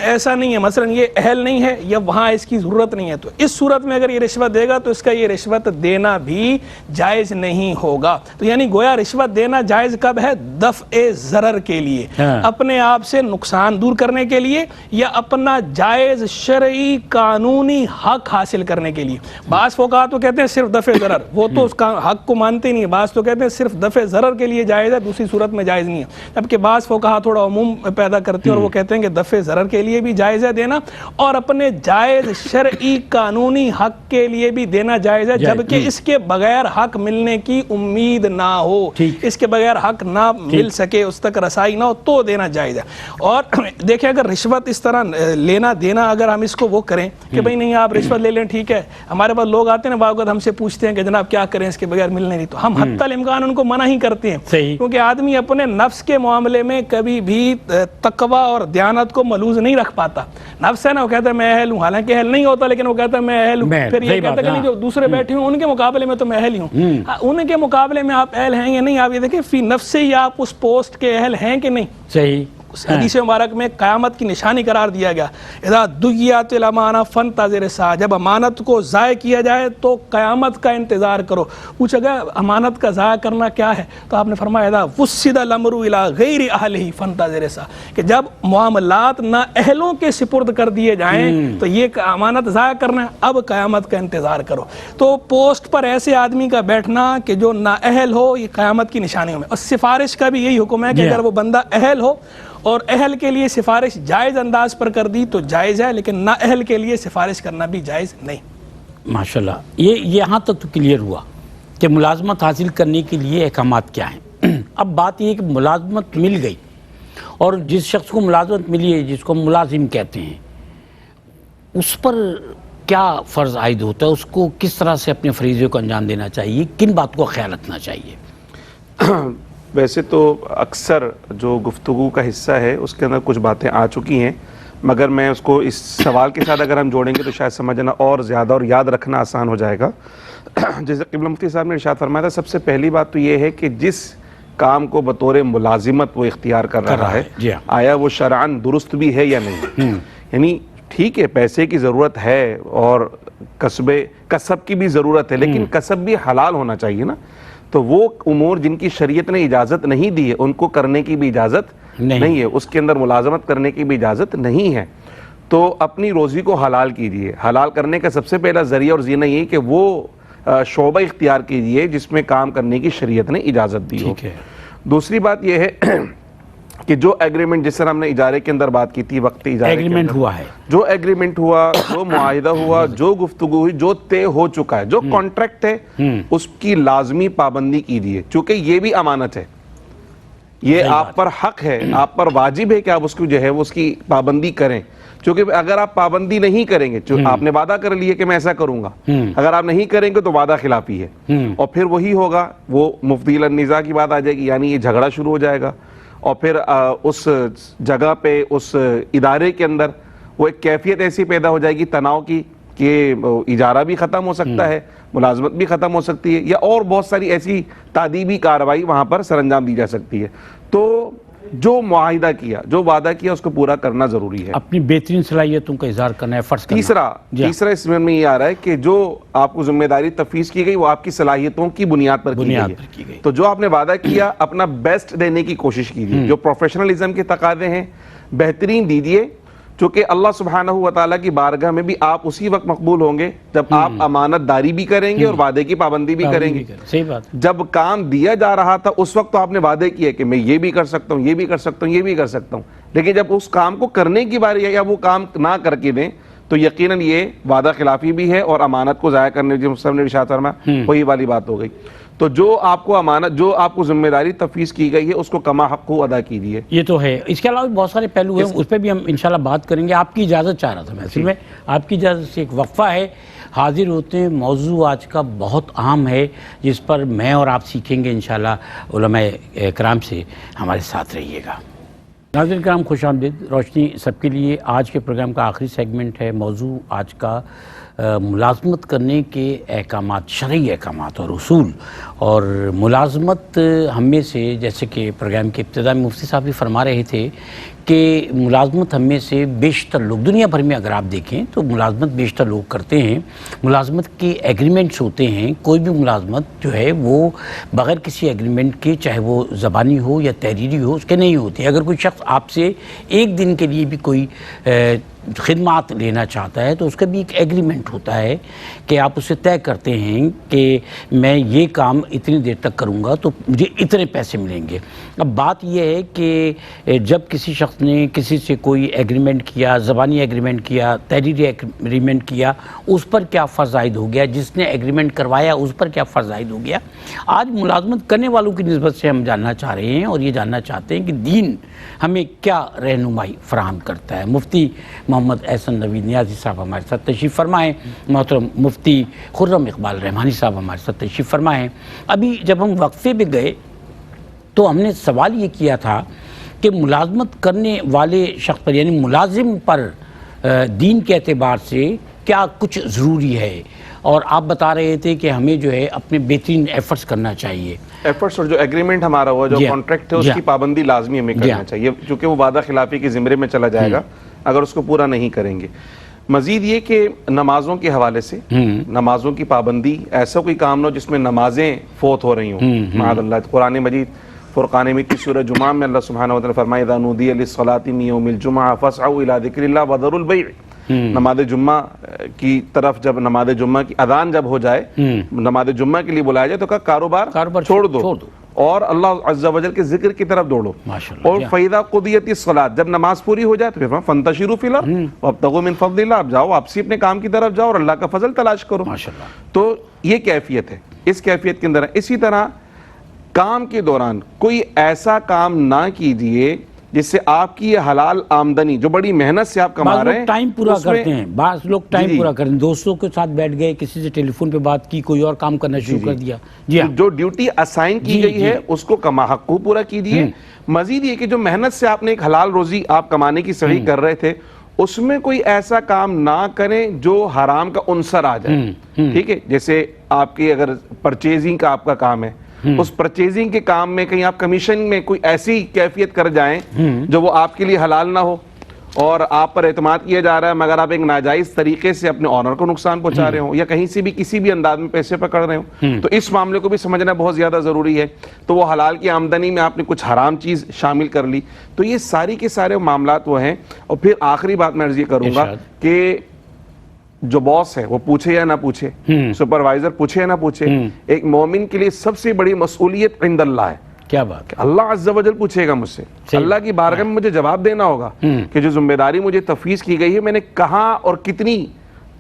ایسا نہیں ہے، مثلا یہ اہل نہیں ہے یا وہاں اس کی ضرورت نہیں ہے، تو اس صورت میں اگر یہ رشوت دے گا تو اس کا یہ رشوت دینا بھی جائز نہیں ہوگا. تو یعنی گویا رشوت دینا جائز کب ہے؟ دفع ضرر کے لیے، اپنے آپ سے نقصان دور کرنے کے لیے، یا اپنا جائز شرعی قانونی حق حاصل کرنے کے لیے. بعض فقہا تو کہتے ہیں صرف دفع ضرر، وہ تو اس کا حق کو مانتے نہیں. بعض تو کہتے ہیں صرف دفع ضرر کے لیے جائز ہے، دوسری صورت میں جائز نہیں ہے. جبکہ بعض فقہا تھوڑا عموم پیدا کرتے ہیں اور وہ کہتے ہیں کہ دفع ضرر کے لیے لیے بھی جائز ہے دینا, اور اپنے جائز شرعی قانونی حق کے لیے بھی دینا جائز ہے, جبکہ اس کے بغیر حق ملنے کی امید نہ ہو, اس کے بغیر حق نہ مل سکے, اس تک رسائی نہ ہو, تو دینا جائز ہے. اور دیکھیں اگر رشوت اس طرح لینا دینا اگر ہم اس کو وہ کریں کہ بھئی نہیں آپ رشوت لے لیں ٹھیک ہے, ہمارے پاس لوگ آتے ہیں نا بعض ہم سے پوچھتے ہیں کہ جناب کیا کریں اس کے بغیر ملنے نہیں, تو ہم حتی الامکان ان کو منع ہی کرتے ہیں, کیونکہ آدمی اپنے نفس کے معاملے میں کبھی بھی تقوی اور دیانت کو ملوز نہیں رکھ پاتا. نفس ہے نا, وہ کہتا ہے میں اہل ہوں, حالانکہ اہل نہیں ہوتا لیکن وہ کہتا ہے میں اہل ہوں, پھر یہ کہتا ہے کہ نہیں جو دوسرے بیٹھے ہوں ان کے مقابلے میں تو میں اہل ہی ہوں. ان کے مقابلے میں آپ اہل ہیں یا نہیں, آپ یہ دیکھیں فی نفس سے ہی آپ اس پوسٹ کے اہل ہیں کہ نہیں. صحیح. حدیث مبارک میں قیامت کی نشانی قرار دیا گیا, اذا دعیت الامانہ فانتظر الساعہ, جب امانت کو ضائع کیا جائے تو قیامت کا انتظار کرو. پوچھا گیا امانت کا ضائع کرنا کیا ہے, تو آپ نے فرمایا اذا وسد الامر الی غیر اہلہ فانتظر الساعہ, کہ جب معاملات نہ اہلوں کے سپرد کر دیے جائیں تو یہ امانت ضائع کرنا ہے, اب قیامت کا انتظار کرو. تو پوسٹ پر ایسے آدمی کا بیٹھنا کہ جو نہ اہل ہو, یہ قیامت کی نشانیوں میں. اور سفارش کا بھی یہی حکم ہے کہ اگر وہ بندہ اہل ہو اور اہل کے لیے سفارش جائز انداز پر کر دی تو جائز ہے, لیکن نہ اہل کے لیے سفارش کرنا بھی جائز نہیں. ماشاءاللہ. یہ یہاں تک تو کلیئر ہوا کہ ملازمت حاصل کرنے کے لیے احکامات کیا ہیں. اب بات یہ ہے کہ ملازمت مل گئی, اور جس شخص کو ملازمت ملی ہے, جس کو ملازم کہتے ہیں, اس پر کیا فرض عائد ہوتا ہے, اس کو کس طرح سے اپنے فریضے کو انجام دینا چاہیے, کن بات کو خیال رکھنا چاہیے؟ ویسے تو اکثر جو گفتگو کا حصہ ہے اس کے اندر کچھ باتیں آ چکی ہیں, مگر میں اس کو اس سوال کے ساتھ اگر ہم جوڑیں گے تو شاید سمجھنا اور زیادہ اور یاد رکھنا آسان ہو جائے گا. جیسے قبلہ مفتی صاحب نے ارشاد فرمایا تھا, سب سے پہلی بات تو یہ ہے کہ جس کام کو بطور ملازمت وہ اختیار کر رہا ہے, آیا وہ شرعاً درست بھی ہے یا نہیں. یعنی ٹھیک ہے پیسے کی ضرورت ہے اور کسب کی بھی ضرورت ہے, لیکن کسب بھی حلال ہونا چاہیے نا. تو وہ امور جن کی شریعت نے اجازت نہیں دی ہے ان کو کرنے کی بھی اجازت نہیں ہے, اس کے اندر ملازمت کرنے کی بھی اجازت نہیں ہے. تو اپنی روزی کو حلال کیجیے. حلال کرنے کا سب سے پہلا ذریعہ اور زینہ یہ کہ وہ شعبہ اختیار کیجیے جس میں کام کرنے کی شریعت نے اجازت دی ہو. دوسری بات یہ ہے کہ جو ایگریمنٹ, جس طرح ہم نے اجارے کے اندر بات کی تھی, وقتی اجارے ایگریمنٹ ہوا ہے, جو ایگریمنٹ ہوا, جو معاہدہ ہوا, جو گفتگو ہوئی, جو طے ہو چکا ہے, جو کانٹریکٹ ہے, اس کی لازمی پابندی کیجیے, چونکہ یہ بھی امانت ہے, یہ آپ پر حق ہے, آپ پر واجب ہے کہ آپ اس کو جو ہے اس کی پابندی کریں. چونکہ اگر آپ پابندی نہیں کریں گے, آپ نے وعدہ کر لیا کہ میں ایسا کروں گا, اگر آپ نہیں کریں گے تو وعدہ خلافی ہے, اور پھر وہی ہوگا, وہ مفضی النزاع کی بات آ جائے گی, یعنی یہ جھگڑا شروع ہو جائے گا, اور پھر اس جگہ پہ اس ادارے کے اندر وہ ایک کیفیت ایسی پیدا ہو جائے گی تناؤ کی کہ اجارہ بھی ختم ہو سکتا ہے, ملازمت بھی ختم ہو سکتی ہے, یا اور بہت ساری ایسی تادیبی کارروائی وہاں پر سر انجام دی جا سکتی ہے. تو جو معاہدہ کیا, جو وعدہ کیا, اس کو پورا کرنا ضروری ہے. اپنی بہترین صلاحیتوں کا اظہار کرنا ہے, فرض کرنا. تیسرا اس میں یہ آ رہا ہے کہ جو آپ کو ذمہ داری تفویض کی گئی وہ آپ کی صلاحیتوں کی بنیاد پر کی گئی. تو جو آپ نے وعدہ کیا اپنا بیسٹ دینے کی کوشش کیجیے, جو پروفیشنلزم کے تقاضے ہیں بہترین دیجیے, چونکہ اللہ سبحانہ و تعالیٰ کی بارگاہ میں بھی آپ اسی وقت مقبول ہوں گے جب آپ امانت داری بھی کریں گے اور وعدے کی پابندی بھی کریں گے. صحیح بات. جب کام دیا جا رہا تھا اس وقت تو آپ نے وعدے کیے کہ میں یہ بھی کر سکتا ہوں, یہ بھی کر سکتا ہوں, یہ بھی کر سکتا ہوں, لیکن جب اس کام کو کرنے کی باری ہے یا وہ کام نہ کر کے دیں تو یقیناً یہ وعدہ خلافی بھی ہے اور امانت کو ضائع کرنے جو صاحب نے ارشاد فرمایا وہی والی بات ہو گئی. تو جو آپ کو امانت, جو آپ کو ذمہ داری تفویض کی گئی ہے اس کو کما حق کو ادا کیجیے. یہ تو ہے. اس کے علاوہ بہت سارے پہلو ہیں, اس پہ بھی ہم انشاءاللہ بات کریں گے. آپ کی اجازت چاہ رہا تھا میں, اصل میں آپ کی اجازت سے ایک وقفہ ہے, حاضر ہوتے ہیں. موضوع آج کا بہت اہم ہے جس پر میں اور آپ سیکھیں گے انشاءاللہ علماء کرام سے. ہمارے ساتھ رہیے گا. ناظرین کرام خوش آمدید. روشنی سب کے لیے آج کے پروگرام کا آخری سیگمنٹ ہے. موضوع آج کا ملازمت کرنے کے احکامات, شرعی احکامات اور اصول. اور ملازمت ہم میں سے, جیسے کہ پروگرام کے ابتدا میں مفتی صاحب بھی فرما رہے تھے کہ ملازمت ہم میں سے بیشتر لوگ, دنیا بھر میں اگر آپ دیکھیں تو ملازمت بیشتر لوگ کرتے ہیں. ملازمت کے ایگریمنٹس ہوتے ہیں. کوئی بھی ملازمت جو ہے وہ بغیر کسی ایگریمنٹ کے, چاہے وہ زبانی ہو یا تحریری ہو, اس کے نہیں ہوتے. اگر کوئی شخص آپ سے ایک دن کے لیے بھی کوئی خدمات لینا چاہتا ہے تو اس کا بھی ایک ایگریمنٹ ہوتا ہے کہ آپ اسے طے کرتے ہیں کہ میں یہ کام اتنی دیر تک کروں گا تو مجھے اتنے پیسے ملیں گے۔ اب بات یہ ہے کہ جب کسی شخص نے کسی سے کوئی ایگریمنٹ کیا، زبانی ایگریمنٹ کیا، تحریری ایگریمنٹ کیا، اس پر کیا فرض عائد ہو گیا، جس نے ایگریمنٹ کروایا اس پر کیا فرض عائد ہو گیا۔ آج ملازمت کرنے والوں کی نسبت سے ہم جاننا چاہ رہے ہیں اور یہ جاننا چاہتے ہیں کہ دین ہمیں کیا رہنمائی فراہم کرتا ہے۔ مفتی محمد احسن نوید نیازی صاحب ہمارے ساتھ تشریف فرما ہیں، محترم مفتی خرم اقبال رحمانی صاحب ہمارے ساتھ تشریف فرما ہیں۔ ابھی جب ہم وقفے پہ گئے تو ہم نے سوال یہ کیا تھا کہ ملازمت کرنے والے شخص پر یعنی ملازم پر دین کے اعتبار سے کیا کچھ ضروری ہے، اور آپ بتا رہے تھے کہ ہمیں جو ہے اپنے بہترین ایفرٹس کرنا چاہیے۔ ایفرٹس اور جو ایگریمنٹ ہمارا ہوا، جو کانٹریکٹ ہے، اس کی پابندی لازمی ہمیں کرنا چاہیے، چونکہ وہ وعدہ خلافی کے زمرے میں چلا جائے گا اگر اس کو پورا نہیں کریں گے۔ مزید یہ کہ نمازوں کے حوالے سے نمازوں کی پابندی، ایسا کوئی کام نہ ہو جس میں نمازیں فوت ہو رہی ہوں۔ معاذ اللہ، قرآن مجید فرقان میں کی سورہ جمعہ میں اللہ سبحانہ وتعالی فرمائے اذا نودی للصلاۃ من یوم الجمعہ فاسعوا الی ذکر اللہ وذروا البیع۔ نماز جمعہ کی طرف جب نماز جمعہ کی اذان جب ہو جائے، نماز جمعہ کے لیے بلایا جائے تو کہا کاروبار چھوڑ دو اور اللہ عز و جل کے ذکر کی طرف دوڑو۔ اور فَإِذَا قُضِيَتِ الصَّلَاۃ، جب نماز پوری ہو جائے تو پھر فَانتَشِرُوا فِي الْأَرْضِ وَابْتَغُوا مِن فَضْلِ اللَّهِ، آپ جاؤ، واپسی اپنے کام کی طرف جاؤ اور اللہ کا فضل تلاش کرو۔ تو یہ کیفیت ہے، اس کیفیت کے اندر ہے۔ اسی طرح کام کے دوران کوئی ایسا کام نہ کیجئے جس سے آپ کی یہ حلال آمدنی جو بڑی محنت سے آپ کما رہے ہیں، بعض لوگ ٹائم پورا کرتے ہیں، بعض لوگ ٹائم پورا کرتے ہیں، دوستوں کے ساتھ بیٹھ گئے، کسی سے ٹیلی فون پہ بات کی، کوئی اور کام کرنا شروع کر دیا۔ جو ڈیوٹی اسائن کی گئی ہے اس کو کما حقو پورا کیجئے۔ مزید یہ کہ جو محنت سے آپ نے ایک حلال روزی آپ کمانے کی صحیح کر رہے تھے، اس میں کوئی ایسا کام نہ کریں جو حرام کا عنصر آ جائے۔ ٹھیک ہے، جیسے آپ کی اگر پرچیزنگ کا آپ کا کام ہے، اس پرچیزنگ کے کام میں کہیں آپ کمیشن میں کوئی ایسی کیفیت کر جائیں جو وہ آپ کے لیے حلال نہ ہو اور آپ پر اعتماد کیا جا رہا ہے مگر آپ ایک ناجائز طریقے سے اپنے آنر کو نقصان پہنچا رہے ہوں یا کہیں سے بھی کسی بھی انداز میں پیسے پکڑ رہے ہوں، تو اس معاملے کو بھی سمجھنا بہت زیادہ ضروری ہے۔ تو وہ حلال کی آمدنی میں آپ نے کچھ حرام چیز شامل کر لی، تو یہ ساری کے سارے معاملات وہ ہیں۔ اور پھر آخری بات میں عرض یہ کروں گا کہ جو باس ہے وہ پوچھے یا نہ پوچھے، سپروائزر پوچھے یا نہ پوچھے، ایک مومن کے لیے سب سے بڑی مسئولیت عند اللہ ہے۔ کیا بات ہے، اللہ عز و جل پوچھے گا مجھ سے، اللہ کی بارگاہ میں مجھے جواب دینا ہوگا کہ جو ذمہ داری مجھے تفویض کی گئی ہے میں نے کہاں اور کتنی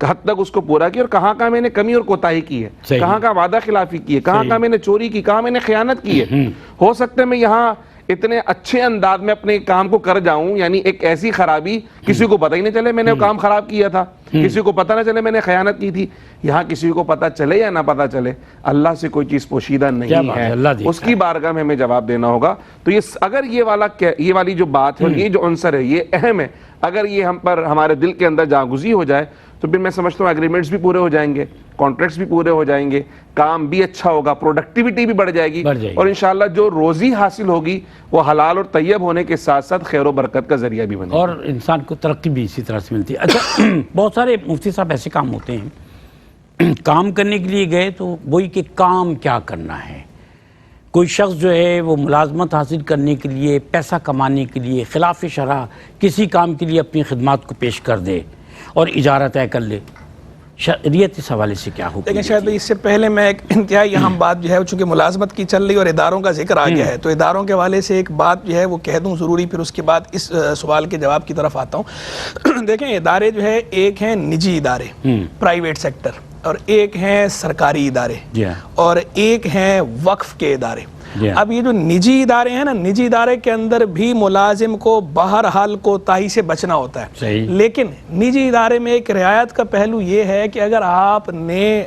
حد تک اس کو پورا کیا، اور کہاں کا میں نے کمی اور کوتاہی کی ہے، کہاں کا وعدہ خلافی کی ہے، کہاں کا میں نے چوری کی، کہاں میں نے خیانت کی ہے۔ ہو سکتا ہے میں یہاں اتنے اچھے انداز میں اپنے کام کو کر جاؤں، یعنی ایک ایسی خرابی کسی کو پتہ ہی نہ چلے میں نے کام خراب کیا تھا، کسی کو پتہ نہ چلے میں نے خیانت کی تھی۔ یہاں کسی کو پتہ چلے یا نہ پتہ چلے، اللہ سے کوئی چیز پوشیدہ نہیں ہے، اس کی بارگاہ میں ہمیں جواب دینا ہوگا۔ تو یہ اگر یہ والی جو بات ہے، یہ جو عنصر ہے، یہ اہم ہے، اگر یہ ہم پر ہمارے دل کے اندر جاگزی ہو جائے تو پھر میں سمجھتا ہوں ایگریمنٹس بھی پورے ہو جائیں گے، کانٹریکٹس بھی پورے ہو جائیں گے، کام بھی اچھا ہوگا، پروڈکٹیوٹی بھی بڑھ جائے گی، اور انشاءاللہ جو روزی حاصل ہوگی وہ حلال اور طیب ہونے کے ساتھ ساتھ خیر و برکت کا ذریعہ بھی بنے گی، اور انسان کو ترقی بھی اسی طرح سے ملتی ہے۔ اچھا، بہت سارے مفتی صاحب ایسے کام ہوتے ہیں، کام کرنے کے لیے گئے تو وہی کہ کام کیا کرنا ہے۔ کوئی شخص جو ہے وہ ملازمت حاصل کرنے کے لیے، پیسہ کمانے کے لیے خلاف شرع کسی کام کے لیے اپنی خدمات کو پیش کر دے اور اجارہ طے کر لے، شریعت اس حوالے سے کیا حکم؟ لیکن شاید اس سے پہلے میں ایک انتہائی اہم بات جو ہے، چونکہ ملازمت کی چل رہی اور اداروں کا ذکر آ گیا ہے، تو اداروں کے حوالے سے ایک بات جو ہے وہ کہہ دوں ضروری، پھر اس کے بعد اس سوال کے جواب کی طرف آتا ہوں۔ دیکھیں، ادارے جو ہے ایک ہیں نجی ادارے، پرائیویٹ سیکٹر، اور ایک ہیں سرکاری ادارے، اور ایک ہیں وقف کے ادارے۔ اب یہ جو نجی ادارے ہیں نا، نجی ادارے کے اندر بھی ملازم کو بہرحال کوتاہی سے بچنا ہوتا ہے، لیکن نجی ادارے میں ایک رعایت کا پہلو یہ ہے کہ اگر آپ نے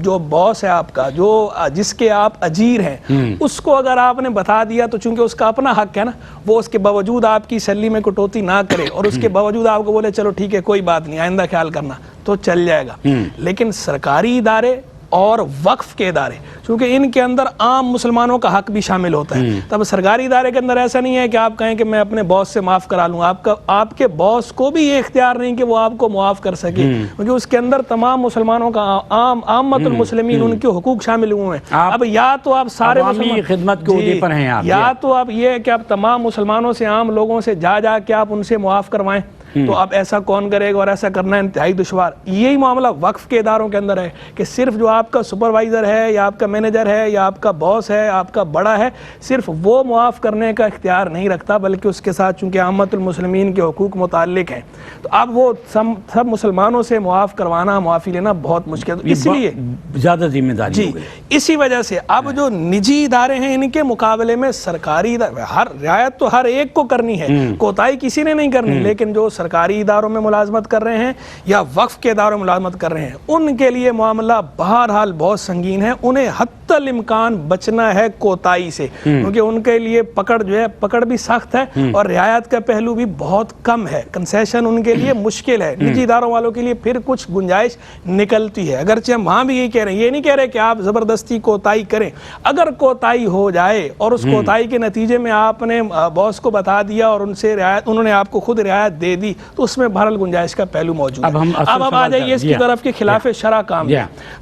جو باس ہے آپ کا، جو جس کے آپ اجیر ہیں، اس کو اگر آپ نے بتا دیا تو چونکہ اس کا اپنا حق ہے نا، وہ اس کے باوجود آپ کی سیلری میں کٹوتی نہ کرے اور اس کے باوجود آپ کو بولے چلو ٹھیک ہے کوئی بات نہیں، آئندہ خیال کرنا، تو چل جائے گا۔ لیکن سرکاری ادارے اور وقف کے ادارے، چونکہ ان کے اندر عام مسلمانوں کا حق بھی شامل ہوتا ہے، تب سرکاری ادارے کے اندر ایسا نہیں ہے کہ آپ کہیں کہ میں اپنے باس سے معاف کرا لوں، آپ کے باس کو بھی یہ اختیار نہیں کہ وہ آپ کو معاف کر سکے، کیونکہ اس کے اندر تمام مسلمانوں کا عامت المسلمین ان کے حقوق شامل ہوئے ہیں۔ اب یا تو آپ سارے خدمت کے عہدے پر ہیں، یا تو آپ یہ کہ آپ تمام مسلمانوں سے، عام لوگوں سے جا کے آپ ان سے معاف کروائیں، تو اب ایسا کون کرے گا اور ایسا کرنا انتہائی دشوار. یہی معاملہ وقف کے اداروں کے اندر ہے کہ صرف جو آپ کا سپروائزر ہے یا آپ کا مینیجر ہے یا آپ کا باس ہے, آپ کا بڑا ہے, صرف وہ معاف کرنے کا اختیار نہیں رکھتا, بلکہ اس کے ساتھ چونکہ عامت المسلمین کے حقوق متعلق ہیں تو اب وہ سب مسلمانوں سے معاف کروانا, معافی لینا بہت مشکل ہے. اس لیے زیادہ ذمہ داری جی اسی وجہ سے اب جو نجی ادارے ہیں ان کے مقابلے میں سرکاری ادارے, ہر رعایت تو ہر ایک کو کرنی ہے, کوتاہی کسی نے نہیں کرنی, لیکن جو سرکاری اداروں میں ملازمت کر رہے ہیں یا وقف کے اداروں میں ملازمت کر رہے ہیں ان کے لیے معاملہ بہرحال بہت سنگین ہے. انہیں حتی الامکان بچنا ہے کوتاہی سے, کیونکہ ان کے لیے پکڑ جو ہے پکڑ بھی سخت ہے اور رعایت کا پہلو بھی بہت کم ہے, کنسیشن ان کے لیے مشکل ہے. نجی اداروں والوں کے لیے پھر کچھ گنجائش نکلتی ہے, اگرچہ ہم وہاں بھی یہی کہہ رہے ہیں, یہ نہیں کہہ رہے کہ آپ زبردستی کوتاہی کریں. اگر کوتاہی ہو جائے اور اس کوتاہی کے نتیجے میں آپ نے باس کو بتا دیا اور ان سے رعایت, انہوں نے آپ کو خود رعایت دے دی, تو اس میں بہرحال گنجائش کا پہلو موجود ہے. اب آ جائیے اس کی طرف کہ خلاف شرع کام.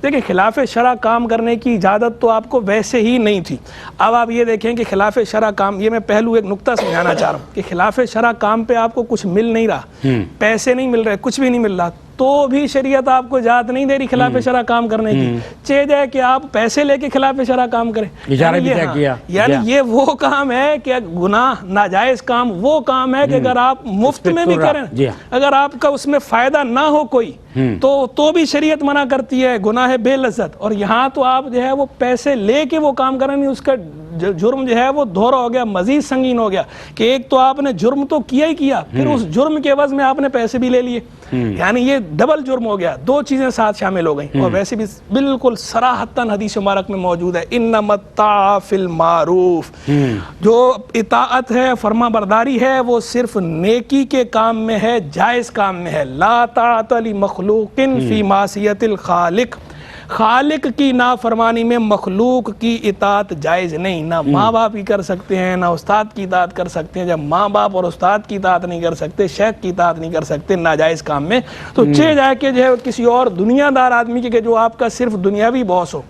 دیکھیں خلاف شرع کام کرنے کی اجازت تو آپ کو ویسے ہی نہیں تھی. اب آپ یہ دیکھیں کہ خلاف شرع کام, یہ میں پہلو ایک نقطہ سمجھانا چاہ رہا ہوں کہ خلاف شرع کام پہ آپ کو کچھ مل نہیں رہا, پیسے نہیں مل رہے, کچھ بھی نہیں مل رہا, تو بھی شریعت آپ کو اجازت نہیں دے رہی خلاف شرع کام کرنے کی. چاہے جائے کہ آپ پیسے لے کے خلاف شرع کام کریں, یعنی یہ وہ کام ہے کہ گناہ ناجائز کام وہ کام ہے کہ اگر آپ مفت میں بھی کریں, اگر آپ کا اس میں فائدہ نہ ہو کوئی تو بھی شریعت منع کرتی ہے, گناہ ہے بے لذت. اور یہاں تو آپ جو ہے وہ پیسے لے کے وہ کام کریں, نہیں, اس کا جرم جو ہے وہ دوہرا ہو گیا, مزید سنگین ہو گیا کہ ایک تو آپ نے جرم تو کیا ہی کیا, پھر اس جرم کے عوض میں آپ نے پیسے بھی لے لیے, یعنی یہ ڈبل جرم ہو گیا, دو چیزیں ساتھ شامل ہو گئیں. اور ویسے بھی بالکل صراحتاً حدیث مبارک میں موجود ہے, انما الطاعۃ فی المعروف, جو اطاعت ہے, فرما برداری ہے, وہ صرف نیکی کے کام میں ہے, جائز کام میں ہے. لا طاعۃ لمخلوق فی معصیۃ الخالق, خالق کی نافرمانی میں مخلوق کی اطاعت جائز نہیں. نہ ماں باپ ہی کر سکتے ہیں, نہ استاد کی اطاعت کر سکتے ہیں. جب ماں باپ اور استاد کی اطاعت نہیں کر سکتے, شیخ کی اطاعت نہیں کر سکتے ناجائز کام میں, تو چاہے جائے کہ جو ہے کسی اور دنیا دار آدمی کے جو آپ کا صرف دنیاوی باس ہو,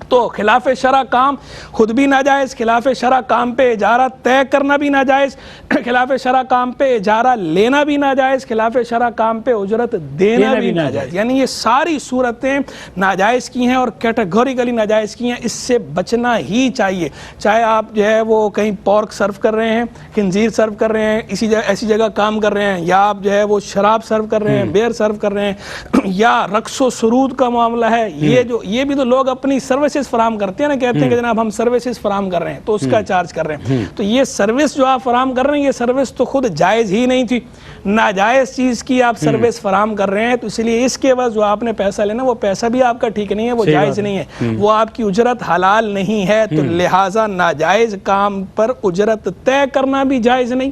تو خلاف شرع کام خود بھی ناجائز, خلاف شرع کام پہ اجارہ طے کرنا بھی ناجائز, خلاف شرع کام پہ اجارہ لینا بھی ناجائز, خلاف شرع کام پہ اجرت دینا بھی ناجائز. یعنی یہ ساری صورتیں ناجائز کی ہیں اور کیٹیگوریکلی ناجائز کی ہیں, اس سے بچنا ہی چاہیے. چاہے آپ جو ہے وہ کہیں پورک سرو کر رہے ہیں, خنزیر سرو کر رہے ہیں, ایسی جگہ کام کر رہے ہیں, یا آپ جو ہے وہ شراب سرو کر رہے ہیں, بیئر سرو کر رہے ہیں, یا رقص و سرود کا معاملہ ہے, یہ بھی تو لوگ اپنی سروسز فراہم کرتے ہیں نا, کہتے ہیں کہ جناب ہم سروسز فراہم کر رہے ہیں تو اس کا چارج کر رہے ہیں. تو یہ سروس جو آپ فراہم کر رہے ہیں, یہ سروس تو خود جائز ہی نہیں تھی, ناجائز چیز کی آپ سروس فراہم کر رہے ہیں, تو اس لیے اس کے بعد جو آپ نے پیسہ لینا وہ پیسہ بھی آپ کا ٹھیک نہیں ہے, وہ جائز نہیں ہے, وہ آپ کی اجرت حلال نہیں ہے. تو لہٰذا ناجائز کام پر اجرت طے کرنا بھی جائز نہیں.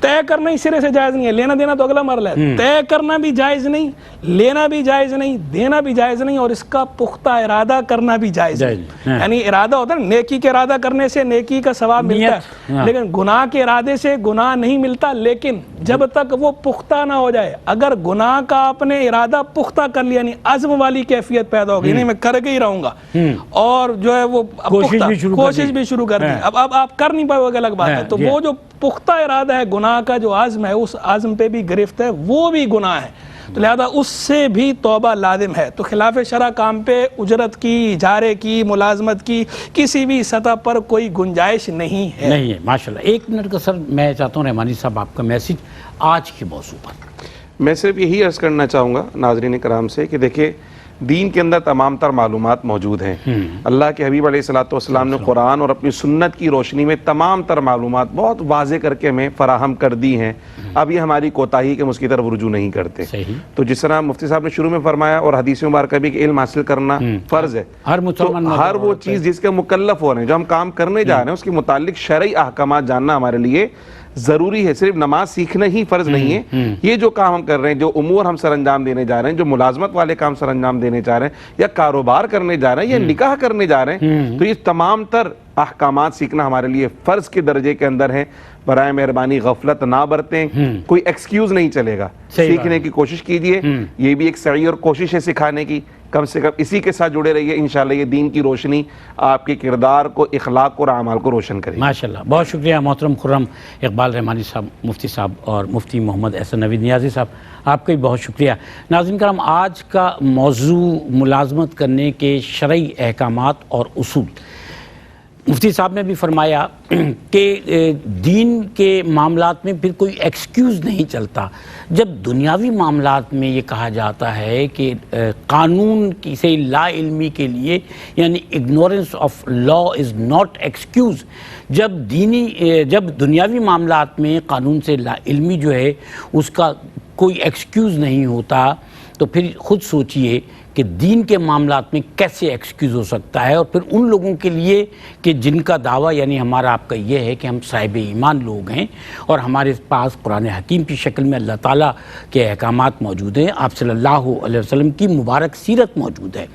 طے کرنا ہی سرے سے جائز نہیں ہے, لینا دینا تو اگلا مرحلہ ہے. طے کرنا بھی جائز نہیں, لینا بھی جائز نہیں, دینا بھی جائز نہیں, اور اس کا پختہ ارادہ کرنا بھی جائز نہیں. یعنی ارادہ ہوتا ہے نا, نیکی کے ارادہ کرنے سے نیکی کا ثواب ملتا ہے, لیکن گناہ کے ارادے سے گناہ نہیں ملتا. لیکن جب تک وہ پختہ نہ ہو جائے, اگر گناہ کا آپ نے ارادہ پختہ کر لیا, یعنی عزم والی کیفیت پیدا ہوگی, نہیں میں کر کے ہی رہوں گا, اور جو ہے وہ کوشش بھی شروع کر دی, اب آپ کر نہیں پائے, وہ الگ بات ہے. تو وہ جو پختہ ارادہ ہے, گناہ کا جو عزم ہے, اس عزم پہ بھی گرفت ہے, وہ بھی گناہ ہے. تو لہذا اس سے بھی توبہ لازم ہے. تو خلاف شرع کام پہ اجرت کی, اجارے کی, ملازمت کی کسی بھی سطح پر کوئی گنجائش نہیں ہے. ماشاءاللہ. 1 منٹ کا سر میں چاہتا ہوں رحمانی صاحب آپ کا میسج آج کے موضوع پر. میں صرف یہی عرض کرنا چاہوں گا ناظرین کرام سے کہ دیکھیں, دین کے اندر تمام تر معلومات موجود ہیں. اللہ کے حبیب علیہ الصلوۃ والسلام نے قرآن اور اپنی سنت کی روشنی میں تمام تر معلومات بہت واضح کر کے ہمیں فراہم کر دی ہیں. اب یہ ہماری کوتاہی کہ ہم اس کی طرف رجوع نہیں کرتے. تو جس طرح مفتی صاحب نے شروع میں فرمایا اور حدیث مبارکہ بھی کہ علم حاصل کرنا فرض ہے, ہر وہ چیز جس کے مکلف ہو رہے ہیں, جو ہم کام کرنے جا رہے ہیں, اس کے متعلق شرعی احکامات جاننا ہمارے لیے ضروری ہے. صرف نماز سیکھنا ہی فرض نہیں ہے. یہ جو کام ہم کر رہے ہیں, جو امور ہم سر انجام دینے جا رہے ہیں, جو ملازمت والے کام سر انجام دینے جا رہے ہیں, یا کاروبار کرنے جا رہے ہیں, یا نکاح کرنے جا رہے ہیں, تو یہ تمام تر احکامات سیکھنا ہمارے لیے فرض کے درجے کے اندر ہے. برائے مہربانی غفلت نہ برتیں, کوئی ایکسکیوز نہیں چلے گا, سیکھنے کی کوشش کیجئے. یہ بھی ایک سعی اور کوشش ہے سکھانے کی, کم سے کم اسی کے ساتھ جڑے رہیے، انشاءاللہ یہ دین کی روشنی آپ کے کردار کو، اخلاق کو اور اعمال کو روشن کرے گی۔ ماشاءاللہ، بہت شکریہ محترم خرم اقبال رحمانی صاحب، مفتی صاحب، اور مفتی محمد احسن نوید نیازی صاحب، آپ کا بھی بہت شکریہ۔ ناظرین کرام، آج کا موضوع ملازمت کرنے کے شرعی احکامات اور اصول۔ مفتی صاحب نے بھی فرمایا کہ دین کے معاملات میں پھر کوئی ایکسکیوز نہیں چلتا۔ جب دنیاوی معاملات میں یہ کہا جاتا ہے کہ قانون سے لا علمی کے لیے، یعنی ignorance of law is not excuse, جب دنیاوی معاملات میں قانون سے لا علمی جو ہے اس کا کوئی ایکسکیوز نہیں ہوتا، تو پھر خود سوچئے کہ دین کے معاملات میں کیسے ایکسکیوز ہو سکتا ہے۔ اور پھر ان لوگوں کے لیے کہ جن کا دعویٰ، یعنی ہمارا آپ کا یہ ہے کہ ہم صاحب ایمان لوگ ہیں اور ہمارے پاس قرآن حکیم کی شکل میں اللہ تعالیٰ کے احکامات موجود ہیں، آپ صلی اللہ علیہ وسلم کی مبارک سیرت موجود ہے۔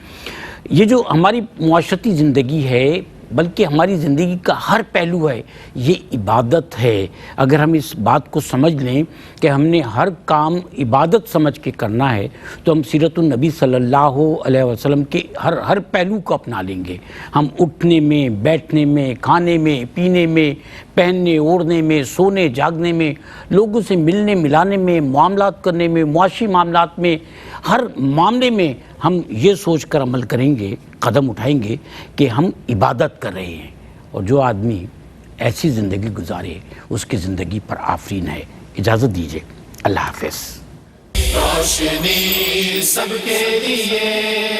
یہ جو ہماری معاشرتی زندگی ہے، بلکہ ہماری زندگی کا ہر پہلو ہے، یہ عبادت ہے۔ اگر ہم اس بات کو سمجھ لیں کہ ہم نے ہر کام عبادت سمجھ کے کرنا ہے، تو ہم سیرت النبی صلی اللہ علیہ وسلم کے ہر پہلو کو اپنا لیں گے۔ ہم اٹھنے میں، بیٹھنے میں، کھانے میں، پینے میں، پہننے اوڑھنے میں، سونے جاگنے میں، لوگوں سے ملنے ملانے میں، معاملات کرنے میں، معاشی معاملات میں، ہر معاملے میں ہم یہ سوچ کر عمل کریں گے، قدم اٹھائیں گے کہ ہم عبادت کر رہے ہیں۔ اور جو آدمی ایسی زندگی گزارے اس کی زندگی پر آفرین ہے۔ اجازت دیجیے، اللہ حافظ۔ روشنی سب کے لیے